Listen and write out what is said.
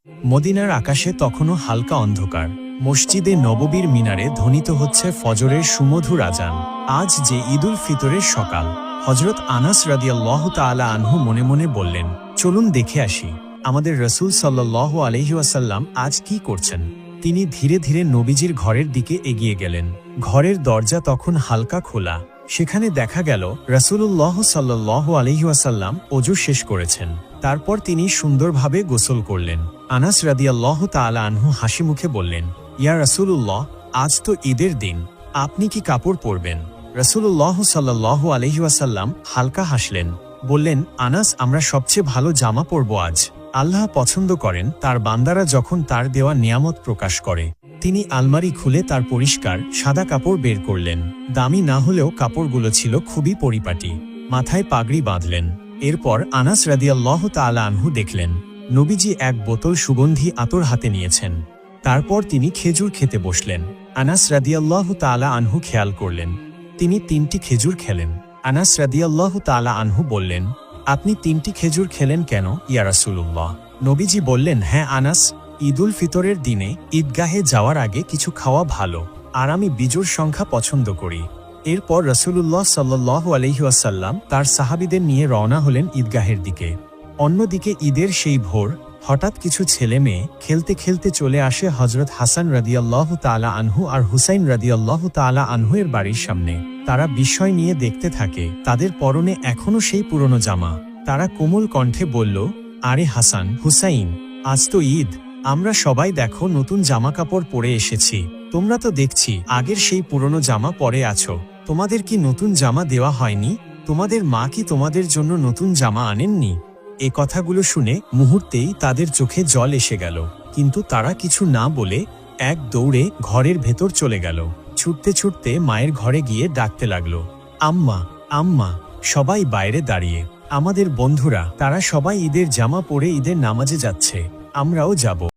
মদিনার আকাশে তখনও হালকা অন্ধকার। মসজিদে নববীর মিনারে ধ্বনিত হচ্ছে ফজরের সুমধুর আজান। আজ যে ঈদুল ফিতরের সকাল। হযরত আনাস রাদিয়াল্লাহু তাআলা আনহু মনে মনে বললেন, চলুন দেখে আসি আমাদের রাসূল সাল্লাল্লাহু আলাইহি ওয়াসাল্লাম আজ কি করছেন। তিনি ধীরে ধীরে নবীজির ঘরের দিকে এগিয়ে গেলেন। ঘরের দরজা তখন হালকা খোলা। সেখানে দেখা গেল রাসূলুল্লাহ সাল্লাল্লাহু আলাইহি ওয়াসাল্লাম ওযু শেষ করেছেন। তারপর তিনি সুন্দরভাবে গোসল করলেন। আনাস রাদিয়াল্লাহু তাআলা আনহু হাসি মুখে বললেন, ইয়া রাসূলুল্লাহ, আজ তো ঈদের দিন, আপনি কি কাপড় পরবেন? রাসূলুল্লাহ সাল্লাল্লাহু আলাইহি ওয়াসাল্লাম হালকা হাসলেন, বললেন, আনাস, আমরা সবচেয়ে ভালো জামা পরব আজ। আল্লাহ পছন্দ করেন তার বান্দারা যখন তার দেওয়া নিয়ামত প্রকাশ করে। তিনি আলমারি খুলে তার পরিষ্কার সাদা কাপড় বের করলেন। দামি না হলেও কাপড়গুলো ছিল খুবই পরিপাটি। মাথায় পাগড়ি বাঁধলেন। এরপর আনাস রাদিয়াল্লাহু তাআলা আনহু দেখলেন নবীজি এক বোতল সুগন্ধি আতর হাতে নিয়েছেন। তারপর তিনি খেজুর খেতে বসলেন। আনাস রাদিয়াল্লাহু তাআলা আনহু খেয়াল করলেন তিনি 3টি খেজুর খেলেন। আনাস রাদিয়াল্লাহু তাআলা আনহু বললেন, আপনি 3টি খেজুর খেলেন কেন ইয়া রাসূলুল্লাহ? নবীজি বললেন, হ্যাঁ আনাস, ঈদুল ফিতরের দিনে ঈদগাহে যাওয়ার আগে কিছু খাওয়া ভালো, আর আমি বিজোড় সংখ্যা পছন্দ করি। এরপর রাসূলুল্লাহ সাল্লাল্লাহু আলাইহি ওয়াসাল্লাম তার সাহাবীদের নিয়ে রওনা হলেন ঈদগাহের দিকে। অন্যদিকে ঈদের সেই ভোর হঠাৎ কিছু ছেলে মেয়ে খেলতে খেলতে চলে আসে হযরত হাসান রাদিয়াল্লাহু তাআলা আনহু আর হুসাইন রাদিয়াল্লাহু তাআলা আনহু এর বাড়ির সামনে। তারা বিস্ময় নিয়ে দেখতে থাকে তাদের পরনে এখনো সেই পুরনো জামা। তারা কোমল কণ্ঠে বলল, আরে হাসান, হুসাইন, আজ তো ঈদ, আমরা সবাই দেখো নতুন জামা কাপড় পরে এসেছি। তোমরা তো দেখছি আগের সেই পুরনো জামা পরে আছো। তোমাদের কি নতুন জামা দেওয়া হয়নি? তোমাদের মা কি তোমাদের জন্য নতুন জামা আনেননি? এ কথাগুলো শুনে মুহূর্তেই তাদের চোখে জল এসে গেল, কিন্তু তারা কিছু না বলে এক দৌড়ে ঘরের ভেতর চলে গেল। ছুটতে ছুটতে মায়ের ঘরে গিয়ে ডাকতে লাগলো, আম্মা, আম্মা। সবাই বাইরে দাঁড়িয়ে। আমাদের বন্ধুরা, তারা সবাই ঈদের জামা পরে ঈদের নামাজে যাচ্ছে, আমরাও যাব।